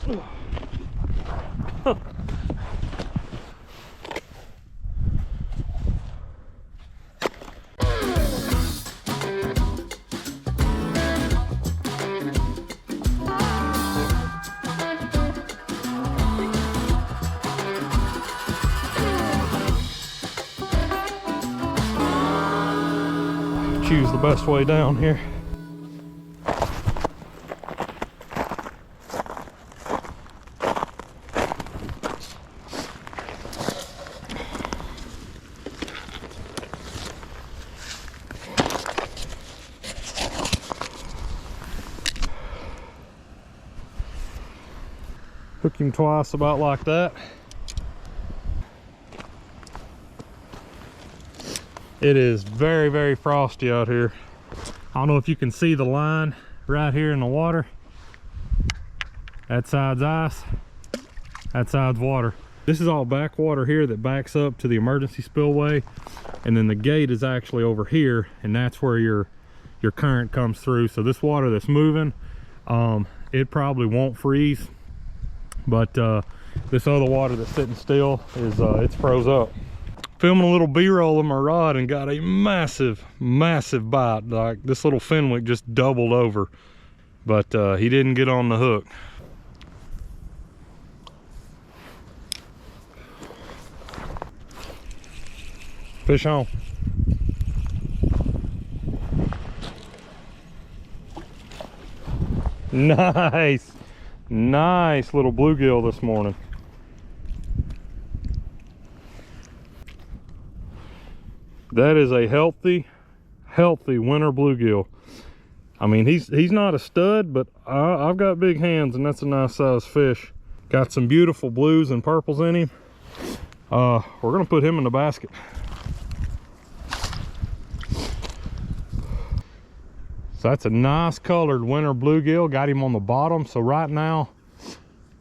Choose the best way down here. Hook him twice about like that. It is very, very frosty out here. I don't know if you can see the line right here in the water. That side's ice, that side's water. This is all backwater here that backs up to the emergency spillway, and then the gate is actually over here, and that's where your current comes through. So this water that's moving, it probably won't freeze, but this other water that's sitting still is it's froze up. Filming a little B-roll of my rod and got a massive bite. Like this little Fenwick just doubled over, but he didn't get on the hook. Fish on. Nice little bluegill this morning. That is a healthy winter bluegill. I mean, he's not a stud, but I've got big hands, and that's a nice size fish. Got some beautiful blues and purples in him. We're gonna put him in the basket. So that's a nice colored winter bluegill. Got him on the bottom. So right now,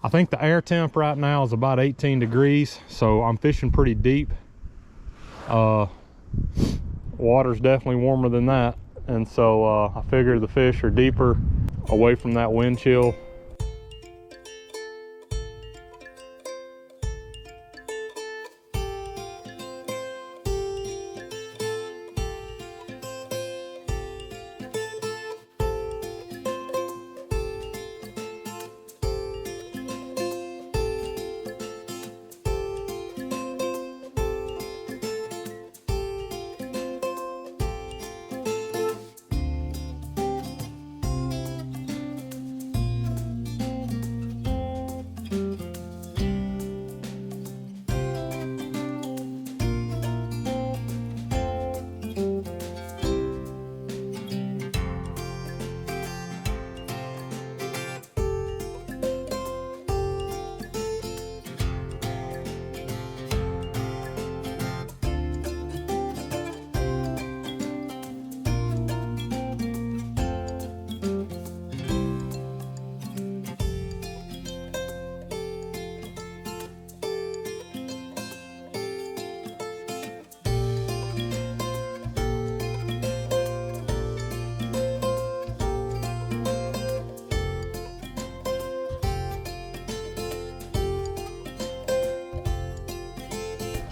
I think the air temp right now is about 18 degrees. So I'm fishing pretty deep. Water's definitely warmer than that, and so I figure the fish are deeper away from that wind chill.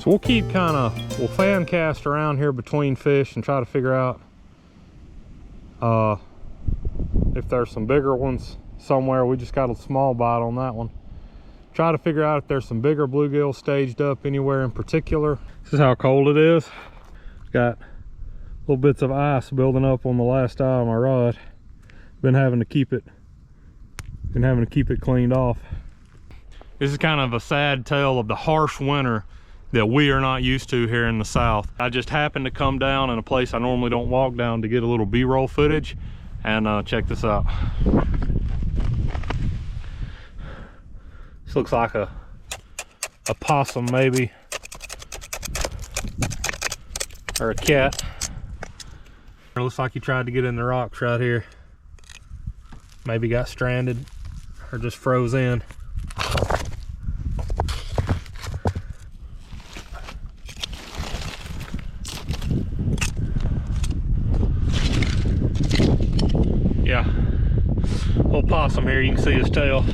So we'll fan cast around here between fish and try to figure out if there's some bigger ones somewhere. We just got a small bite on that one. Try to figure out if there's some bigger bluegill staged up anywhere in particular. This is how cold it is. Got little bits of ice building up on the last eye of my rod. Been having to keep it cleaned off. This is kind of a sad tale of the harsh winter that we are not used to here in the South. I just happened to come down in a place I normally don't walk down to get a little B-roll footage, and check this out. This looks like a possum maybe, or a cat. It looks like he tried to get in the rocks right here. Maybe got stranded or just froze in. Yeah, little possum here, you can see his tail.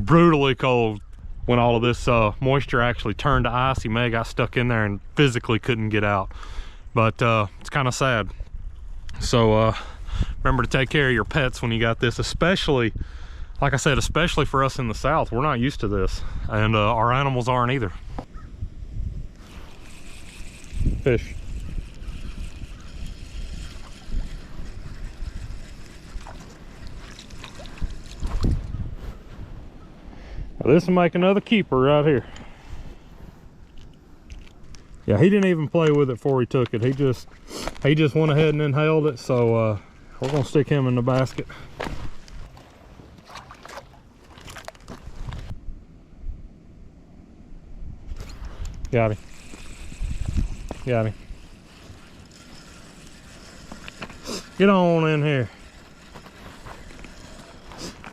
brutally cold when all of this moisture actually turned to ice. He may have got stuck in there and physically couldn't get out. But it's kind of sad. So remember to take care of your pets when you got this, especially, like I said, especially for us in the South. We're not used to this, and our animals aren't either. Fish. Now this will make another keeper right here. Yeah, he didn't even play with it before he took it. He just went ahead and inhaled it. So we're gonna stick him in the basket. Got him. Got him. Get on in here.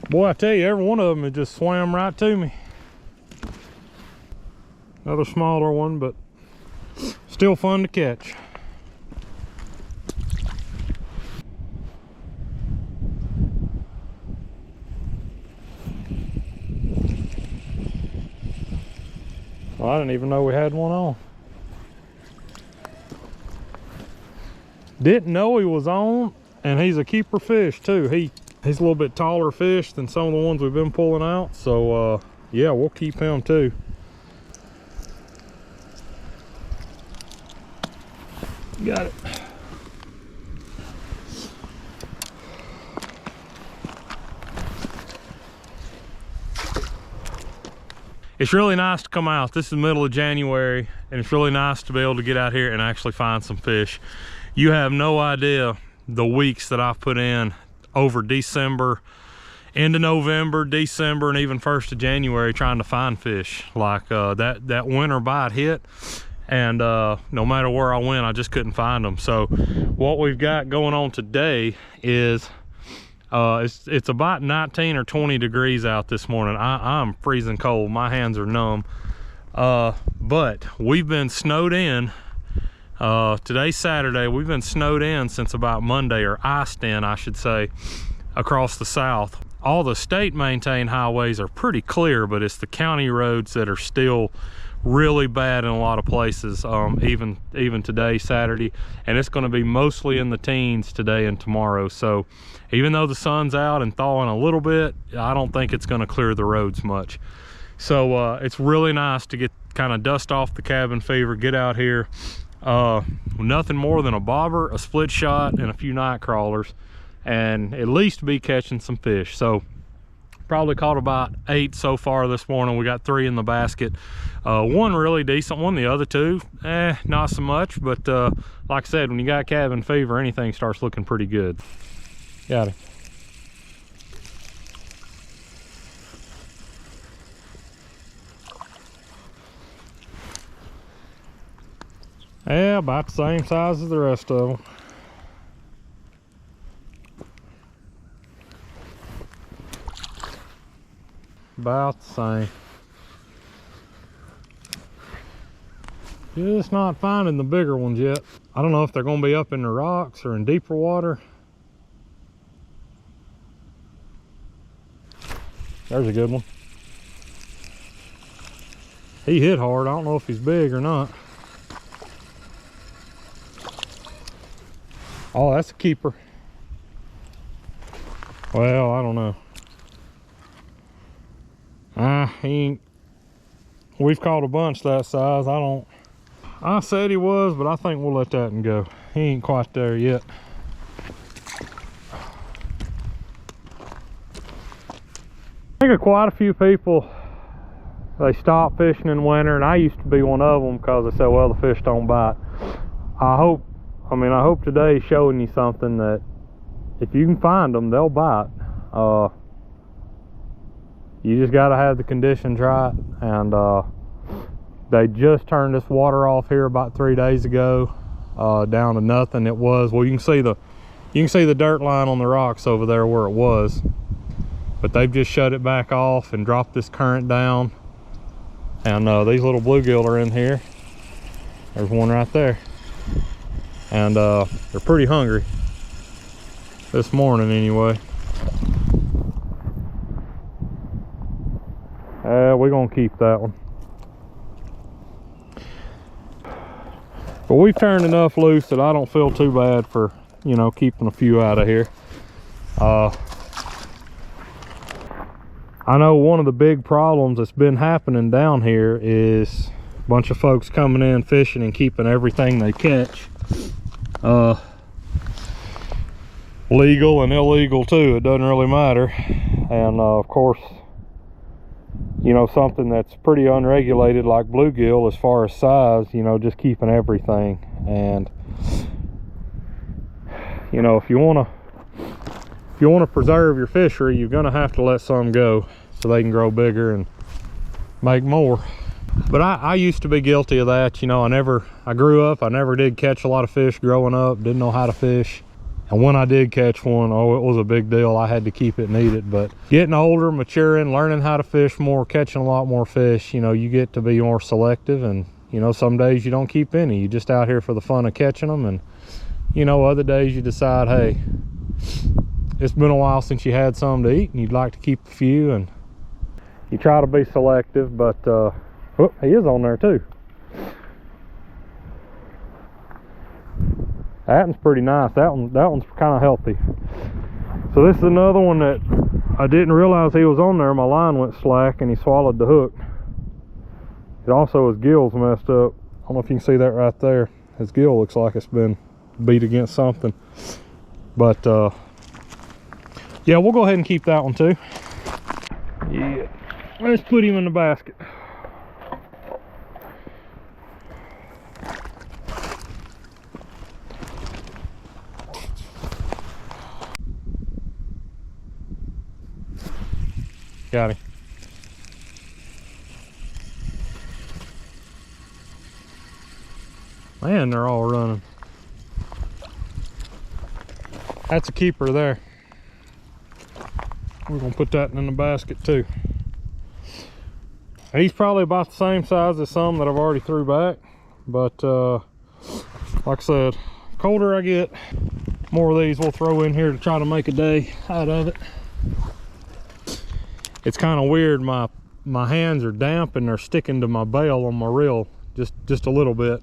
Boy, I tell you, every one of them, it just swam right to me. Another smaller one, but still fun to catch. Well, I didn't even know we had one on. Didn't know he was on, and he's a keeper fish too. He's a little bit taller fish than some of the ones we've been pulling out. So yeah, we'll keep him too. Got it. It's really nice to come out. This is the middle of January, and it's really nice to be able to get out here and actually find some fish. You have no idea the weeks that I've put in over December, into November, December, and even 1st of January trying to find fish. Like that winter bite hit, and no matter where I went, I just couldn't find them. So what we've got going on today is it's about 19 or 20 degrees out this morning. I'm freezing cold. My hands are numb. But we've been snowed in. Today's Saturday. We've been snowed in since about Monday, or iced in, I should say, across the South. All the state maintained highways are pretty clear, but it's the county roads that are still really bad in a lot of places, even today, Saturday, and it's going to be mostly in the teens today and tomorrow. So even though the sun's out and thawing a little bit, I don't think it's going to clear the roads much. So it's really nice to get kind of dust off the cabin fever, get out here. Nothing more than a bobber, a split shot, and a few night crawlers, and at least be catching some fish. So probably caught about 8 so far this morning. We got 3 in the basket. One really decent one, the other 2 not so much. But like I said, when you got cabin fever, anything starts looking pretty good. Got it. Yeah, about the same size as the rest of them. About the same. Just not finding the bigger ones yet. I don't know if they're going to be up in the rocks or in deeper water. There's a good one. He hit hard. I don't know if he's big or not. Oh, that's a keeper. Well, I don't know. He ain't. We've caught a bunch that size. I said he was, but I think we'll let that one go. He ain't quite there yet. I think quite a few people, they stop fishing in winter, and I used to be one of them, because they said, well, the fish don't bite. I hope today's showing you something that if you can find them, they'll bite. You just got to have the conditions right, and they just turned this water off here about 3 days ago, down to nothing. It was, well, you can see the dirt line on the rocks over there where it was, but they've just shut it back off and dropped this current down. And these little bluegill are in here. There's one right there, and they're pretty hungry this morning anyway. We're gonna keep that one. But we've turned enough loose that I don't feel too bad for, you know, keeping a few out of here. I know one of the big problems that's been happening down here is a bunch of folks coming in fishing and keeping everything they catch. Legal and illegal too, it doesn't really matter. And of course, you know, something that's pretty unregulated like bluegill as far as size, you know, just keeping everything. And you know, if you want to preserve your fishery, you're gonna have to let some go so they can grow bigger and make more. But I used to be guilty of that. You know, I grew up, I never did catch a lot of fish growing up, didn't know how to fish. And when I did catch one, oh, it was a big deal. I had to keep it and eat it. But getting older, maturing, learning how to fish more, catching a lot more fish, you know, you get to be more selective. And, you know, some days you don't keep any. You're just out here for the fun of catching them. And, you know, other days you decide, hey, it's been a while since you had some to eat and you'd like to keep a few. And you try to be selective, but, oh, he is on there too. That one's pretty nice. That one's kind of healthy. So this is another one that I didn't realize he was on there. My line went slack and he swallowed the hook. It also, his gill's messed up. I don't know if you can see that right there. His gill looks like it's been beat against something. But yeah, we'll go ahead and keep that one too. Yeah, let's put him in the basket. Got him. Man, they're all running. That's a keeper there. We're gonna put that in the basket too. He's probably about the same size as some that I've already threw back, but like I said, colder I get, more of these we'll throw in here to try to make a day out of it. It's kind of weird, my hands are damp and they're sticking to my bail on my reel just a little bit.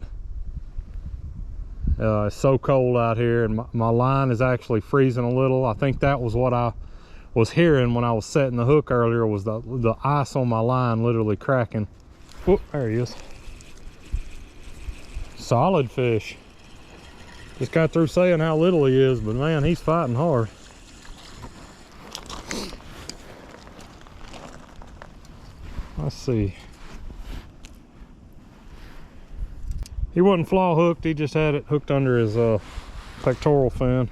It's so cold out here, and my line is actually freezing a little. I think that was what I was hearing when I was setting the hook earlier, was the ice on my line literally cracking. Oh, there he is. Solid fish. Just got through saying how little he is, but man, he's fighting hard. Let's see. He wasn't flaw hooked, he just had it hooked under his pectoral fin.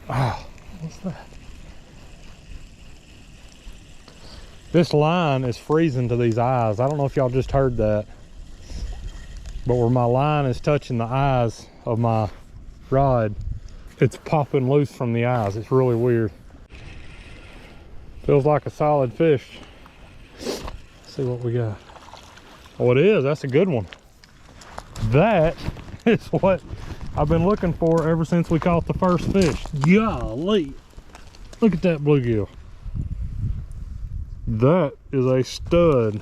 Ah, what's that? This line is freezing to these eyes. I don't know if y'all just heard that, but where my line is touching the eyes of my rod, it's popping loose from the eyes. It's really weird. Feels like a solid fish. Let's see what we got. Oh, it is. That's a good one. That is what I've been looking for ever since we caught the first fish. Golly. Look at that bluegill. That is a stud.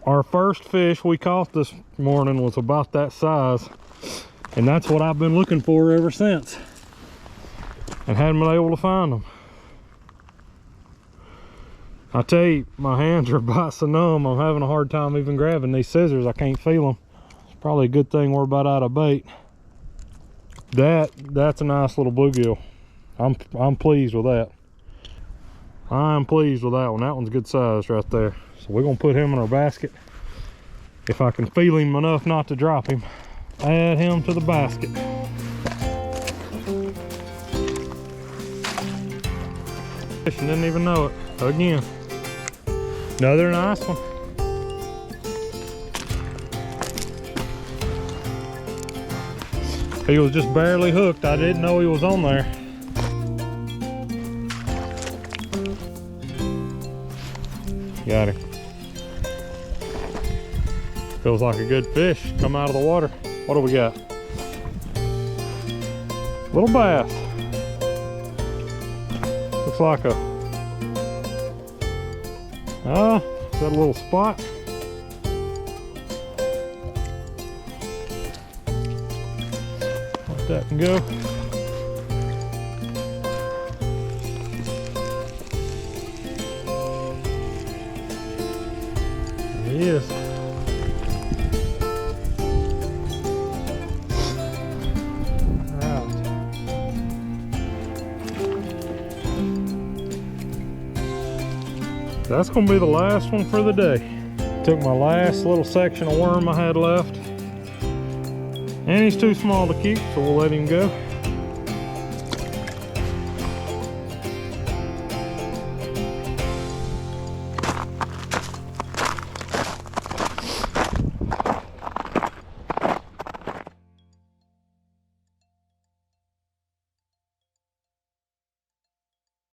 Our first fish we caught this morning was about that size, and that's what I've been looking for ever since, and hadn't been able to find them. I tell you, my hands are about so numb, I'm having a hard time even grabbing these scissors. I can't feel them. It's probably a good thing we're about out of bait. That's a nice little bluegill. I'm pleased with that. I'm pleased with that one. That one's good size right there. So we're gonna put him in our basket. If I can feel him enough not to drop him, add him to the basket. Fishing, didn't even know it. Again, another nice one. He was just barely hooked. I didn't know he was on there. Got him. Feels like a good fish come out of the water. What do we got? Little bass. Looks like a, got a little spot. Let that go. There he is. That's gonna be the last one for the day. Took my last little section of worm I had left. And he's too small to keep, so we'll let him go.